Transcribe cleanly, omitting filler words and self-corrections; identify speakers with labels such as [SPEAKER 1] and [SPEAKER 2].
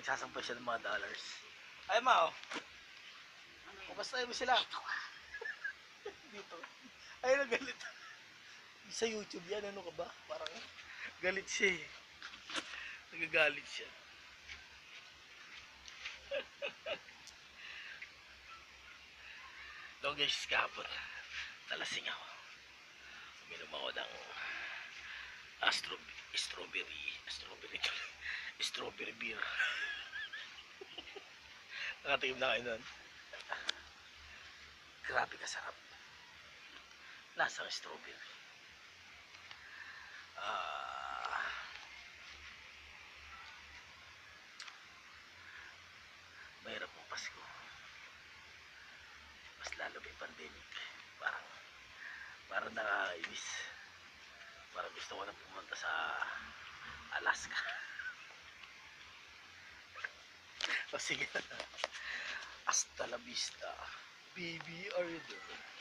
[SPEAKER 1] nagsasampay siya ng mga dollars. Ay, ma, oh. Kamusta mo sila? Dito. Ay, nagalit. Sa YouTube yan, ano ka ba? Parang galit siya eh. Nagagalit siya. No guys, kahapon. Nalasing ako. Uminom ako ng strawberry beer. Nakatingin na kayo nun. Grabe kasarap. Lasang strawberry. Mahirap ang Pasko. Mas lalo may pandemic. Parang nakakainis. Parang gusto ko na pumunta sa Alaska. O sige na. Hasta la vista. Baby, are you there?